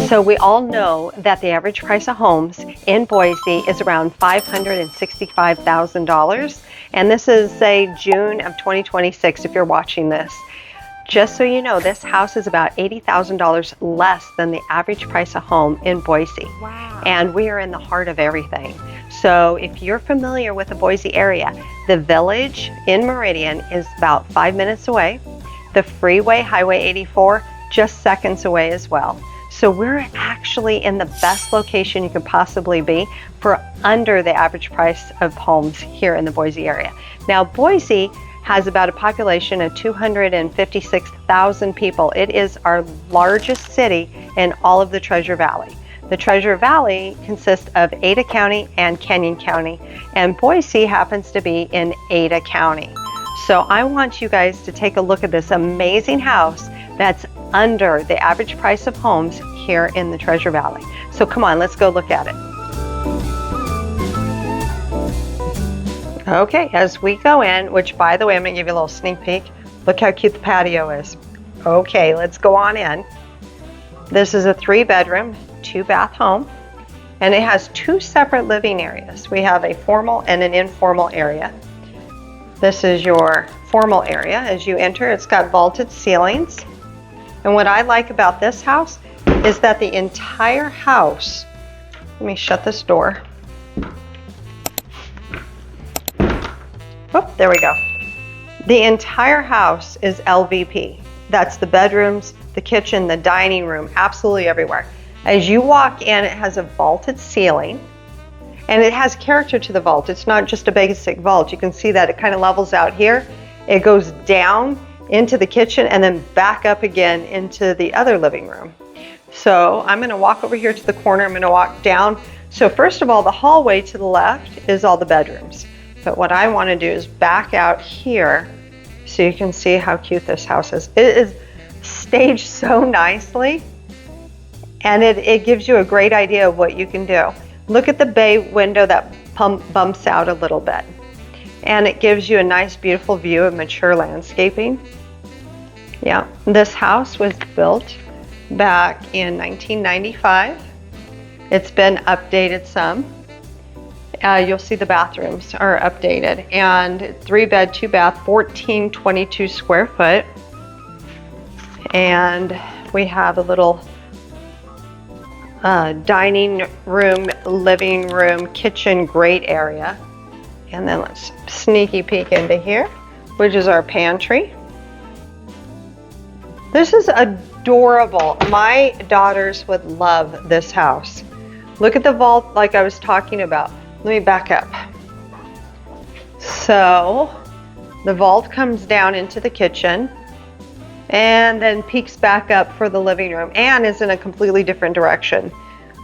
So we all know that the average price of homes in Boise is around $565,000. And this is, say, June of 2026 if you're watching this. Just so you know, this house is about $80,000 less than the average price of home in Boise. Wow. And we are in the heart of everything. So if you're familiar with the Boise area, the village in Meridian is about 5 minutes away. The freeway, Highway 84, just seconds away as well. So we're actually in the best location you could possibly be for under the average price of homes here in the Boise area. Now, Boise has about a population of 256,000 people. It is our largest city in all of the Treasure Valley. The Treasure Valley consists of Ada County and Canyon County, and Boise happens to be in Ada County. So I want you guys to take a look at this amazing house that's under the average price of homes here in the Treasure Valley. So come on, let's go look at it. Okay, as we go in, which by the way, I'm gonna give you a little sneak peek. Look how cute the patio is. Okay, let's go on in. This is a 3-bedroom, 2-bath home, and it has 2 separate living areas. We have a formal and an informal area. This is your formal area. As you enter, it's got vaulted ceilings. And what I like about this house is that the entire house, let me shut this door. Oh, there we go. The entire house is LVP. That's the bedrooms, the kitchen, the dining room, absolutely everywhere. As you walk in, it has a vaulted ceiling, and it has character to the vault. It's not just a basic vault. You can see that it kind of levels out here. It goes down into the kitchen and then back up again into the other living room. So I'm gonna walk over here to the corner. I'm gonna walk down. So first of all, the hallway to the left is all the bedrooms. But what I want to do is back out here so you can see how cute this house is. It is staged so nicely, and it gives you a great idea of what you can do. Look at the bay window that bumps out a little bit, and it gives you a nice, beautiful view of mature landscaping. Yeah, this house was built back in 1995. It's been updated some. You'll see the bathrooms are updated, and 3-bed, 2-bath, 1422 square foot. And we have a little dining room, living room, kitchen, great area. And then let's sneaky peek into here, which is our pantry. This is adorable. My daughters would love this house. Look at the vault like I was talking about. Let me back up. So the vault comes down into the kitchen and then peeks back up for the living room and is in a completely different direction.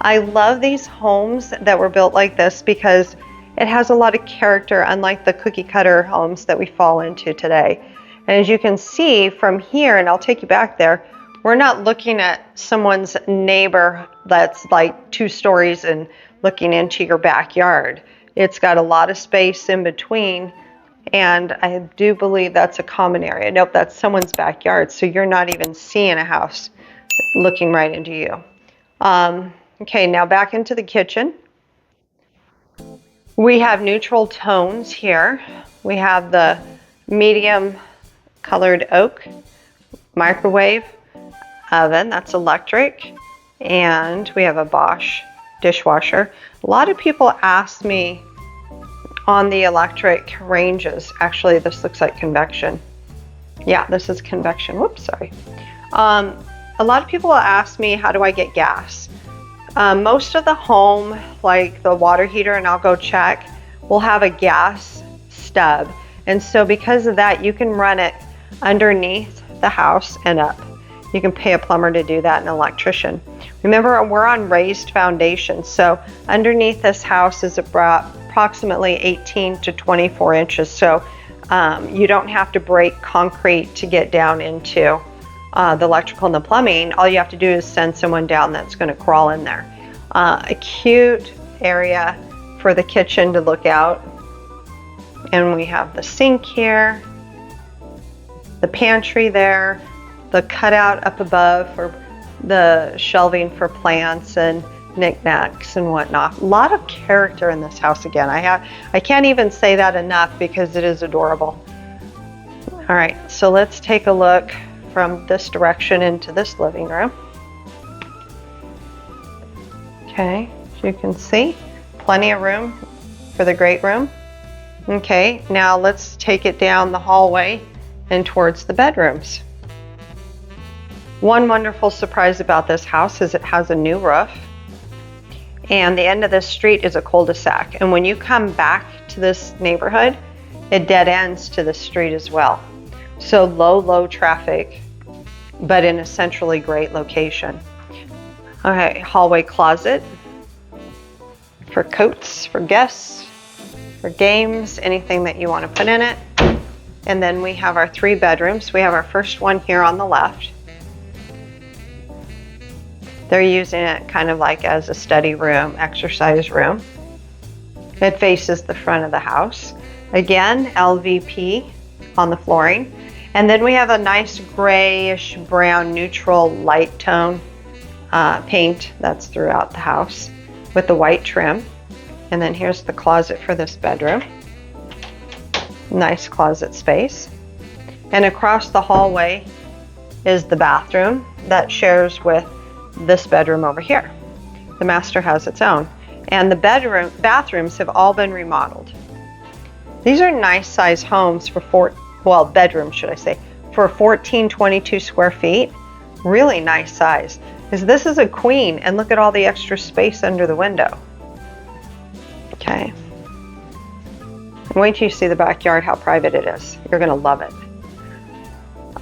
I love these homes that were built like this because it has a lot of character, unlike the cookie cutter homes that we fall into today. And as you can see from here, and I'll take you back there, we're not looking at someone's neighbor that's like 2 stories and looking into your backyard. It's got a lot of space in between, and I do believe that's a common area. Nope, that's someone's backyard, so you're not even seeing a house looking right into you. Okay, now back into the kitchen. We have neutral tones here. We have the medium colored oak microwave oven, that's electric, and we have a Bosch dishwasher. A lot of people ask me on the electric ranges. Actually, this looks like convection. Yeah, this is convection. Whoops, sorry. A lot of people ask me, how do I get gas? Most of the home, like the water heater, and I'll go check, will have a gas stub. And so because of that, you can run it underneath the house and up. You can pay a plumber to do that, an electrician. Remember, we're on raised foundations, so underneath this house is approximately 18 to 24 inches. So you don't have to break concrete to get down into the electrical and the plumbing. All you have to do is send someone down that's going to crawl in there. A cute area for the kitchen to look out. And we have the sink here, the pantry there, the cutout up above for the shelving for plants and knickknacks and whatnot. A lot of character in this house again. I can't even say that enough because it is adorable. All right, so let's take a look from this direction into this living room. Okay, as you can see, plenty of room for the great room. Okay, now let's take it down the hallway and towards the bedrooms. One wonderful surprise about this house is it has a new roof, and the end of this street is a cul-de-sac. And when you come back to this neighborhood, it dead ends to the street as well. So low traffic, but in a centrally great location. Okay, hallway closet for coats, for guests, for games, anything that you want to put in it. And then we have our 3 bedrooms. We have our first one here on the left. They're using it kind of like as a study room, exercise room. It faces the front of the house. Again, LVP on the flooring. And then we have a nice grayish brown neutral light tone paint that's throughout the house with the white trim. And then here's the closet for this bedroom. Nice closet space. And across the hallway is the bathroom that shares with this bedroom over here. The master has its own. And the bathrooms have all been remodeled. These are nice size homes for bedrooms, should I say, for 1422 square feet. Really nice size. Because this is a queen, and look at all the extra space under the window. Okay. Wait till you see the backyard, how private it is. You're gonna love it.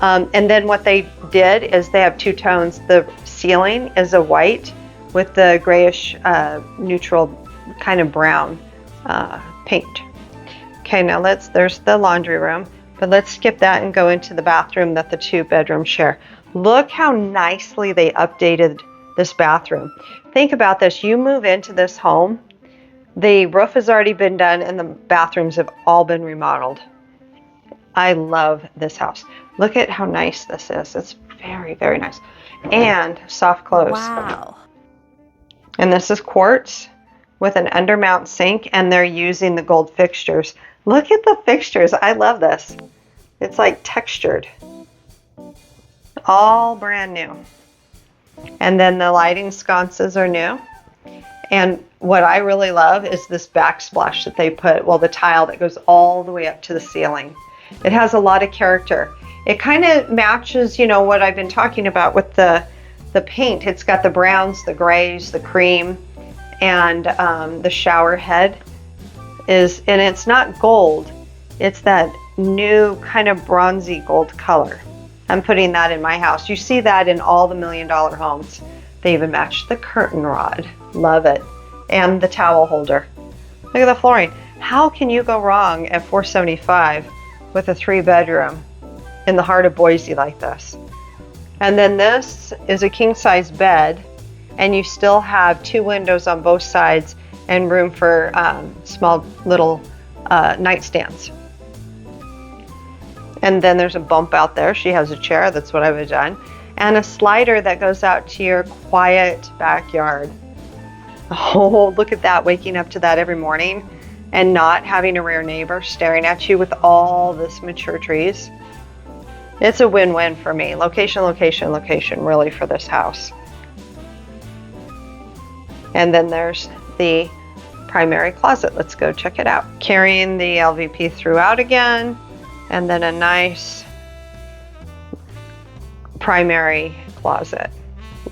And then what they did is they have 2 tones. The ceiling is a white with the grayish neutral kind of brown paint. Okay, now there's the laundry room, but let's skip that and go into the bathroom that the 2 bedrooms share. Look how nicely they updated this bathroom. Think about this, you move into this home, the roof has already been done and the bathrooms have all been remodeled. I love this house. Look at how nice this is. It's very, very nice. And soft close. Wow. And this is quartz with an undermount sink, and they're using the gold fixtures. Look at the fixtures. I love this. It's like textured. All brand new. And then the lighting sconces are new. And what I really love is this backsplash that they put, the tile that goes all the way up to the ceiling. It has a lot of character. It kind of matches, what I've been talking about with the paint. It's got the browns, the grays, the cream, and the shower head and it's not gold. It's that new kind of bronzy gold color. I'm putting that in my house. You see that in all the $1 million homes. They even match the curtain rod. Love it. And the towel holder. Look at the flooring. How can you go wrong at $475 with a 3-bedroom in the heart of Boise like this? And then this is a king-size bed, and you still have 2 windows on both sides and room for small little nightstands. And then there's a bump out there. She has a chair. That's what I would have done. And a slider that goes out to your quiet backyard. Oh, look at that, waking up to that every morning and not having a rear neighbor staring at you with all this mature trees. It's a win-win for me. Location, location, location, really, for this house. And then there's the primary closet. Let's go check it out. Carrying the LVP throughout again, and then a nice primary closet.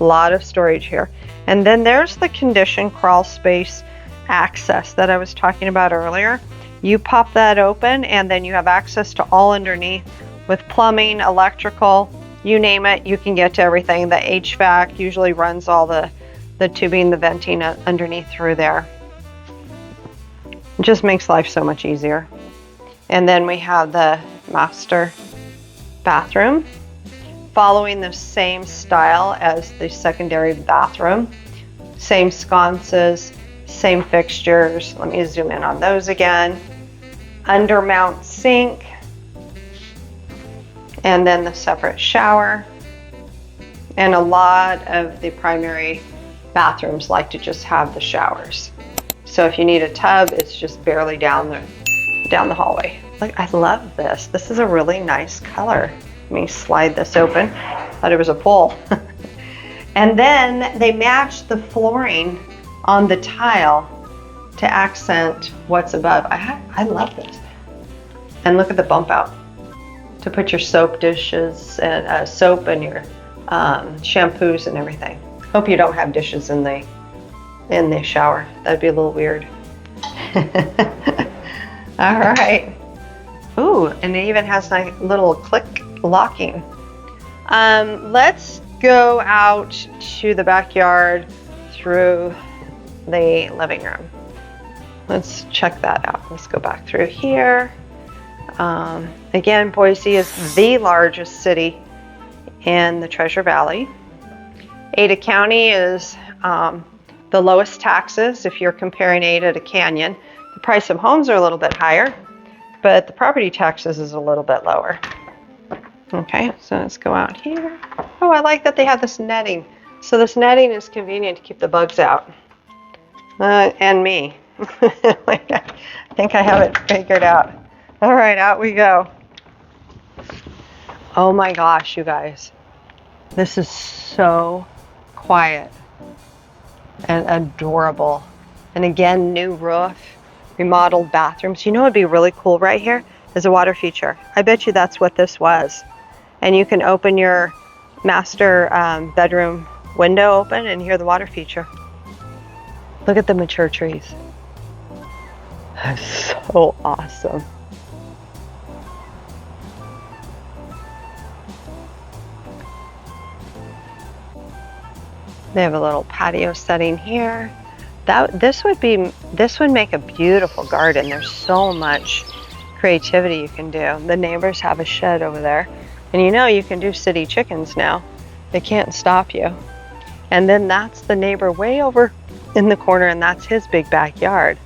A lot of storage here. And then there's the conditioned crawl space access that I was talking about earlier. You pop that open, and then you have access to all underneath with plumbing, electrical, you name it, you can get to everything. The HVAC usually runs all the tubing, the venting underneath through there. It just makes life so much easier. And then we have the master bathroom, following the same style as the secondary bathroom. Same sconces, same fixtures. Let me zoom in on those again. Undermount sink. And then the separate shower. And a lot of the primary bathrooms like to just have the showers. So if you need a tub, it's just barely down the hallway. Look, I love this. This is a really nice color. Let me slide this open. Thought it was a pull. And then they matched the flooring on the tile to accent what's above. I love this. And look at the bump out to put your soap dishes and soap and your shampoos and everything. Hope you don't have dishes in the shower. That'd be a little weird. All right. Ooh, and it even has a little click locking. Let's go out to the backyard through the living room. Let's check that out. Let's go back through here. Again, Boise is the largest city in the Treasure Valley. Ada County is the lowest taxes if you're comparing Ada to Canyon. The price of homes are a little bit higher, but the property taxes is a little bit lower. Okay, so let's go out here. Oh, I like that they have this netting. So this netting is convenient to keep the bugs out. And me. I think I have it figured out. All right, out we go. Oh my gosh, you guys. This is so quiet and adorable. And again, new roof, remodeled bathrooms. You know what would be really cool right here is a water feature. I bet you that's what this was. And you can open your master bedroom window open and hear the water feature. Look at the mature trees. That's so awesome. They have a little patio setting here. This would make a beautiful garden. There's so much creativity you can do. The neighbors have a shed over there. And you know you can do city chickens now. They can't stop you. And then that's the neighbor way over in the corner, and that's his big backyard.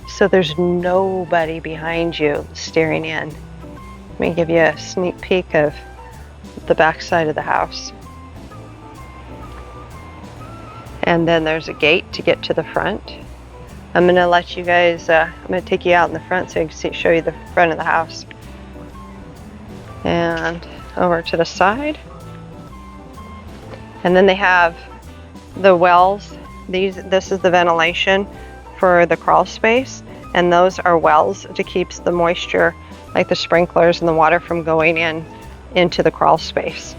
So there's nobody behind you staring in. Let me give you a sneak peek of the back side of the house. And then there's a gate to get to the front. I'm gonna let you guys, I'm gonna take you out in the front so you can show you the front of the house. And over to the side. And then they have the wells. This is the ventilation for the crawl space. And those are wells to keep the moisture, like the sprinklers and the water, from going into the crawl space.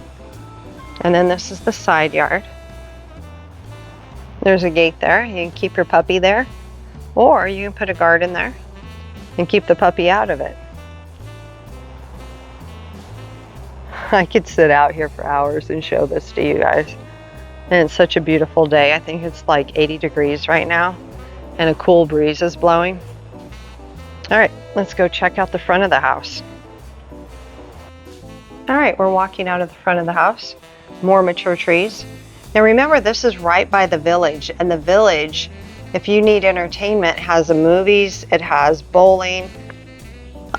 And then this is the side yard. There's a gate there. You can keep your puppy there, or you can put a garden there and keep the puppy out of it. I could sit out here for hours and show this to you guys. And it's such a beautiful day. I think it's like 80 degrees right now, and a cool breeze is blowing. All right, let's go check out the front of the house. All right, we're walking out of the front of the house. More mature trees. Now remember, this is right by the village, and the village, if you need entertainment, has the movies, it has bowling,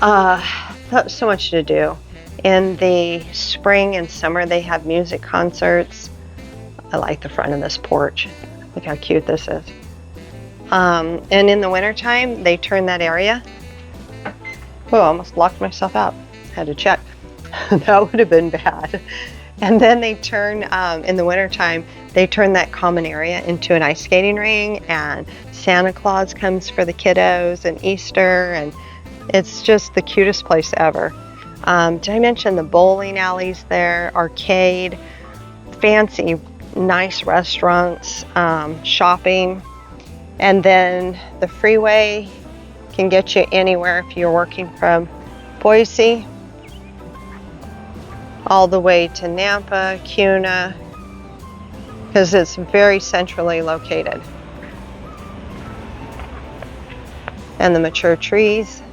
so much to do. In the spring and summer, they have music concerts. I like the front of this porch. Look how cute this is. And in the wintertime, they turn that area. Oh, I almost locked myself out. Had to check. That would have been bad. And then they turn, in the wintertime, they turn that common area into an ice skating ring, and Santa Claus comes for the kiddos, and Easter, and it's just the cutest place ever. Did I mention the bowling alleys there, arcade, fancy, nice restaurants, shopping, and then the freeway can get you anywhere if you're working from Boise, all the way to Nampa, Kuna, because it's very centrally located. And the mature trees.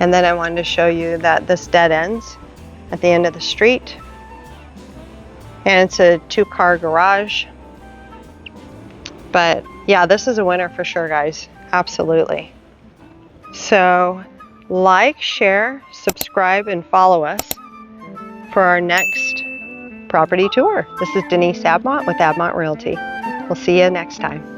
And then I wanted to show you that this dead ends at the end of the street. And it's a 2-car garage. But yeah, this is a winner for sure, guys. Absolutely. So like, share, subscribe, and follow us for our next property tour. This is Denise Abmont with Abmont Realty. We'll see you next time.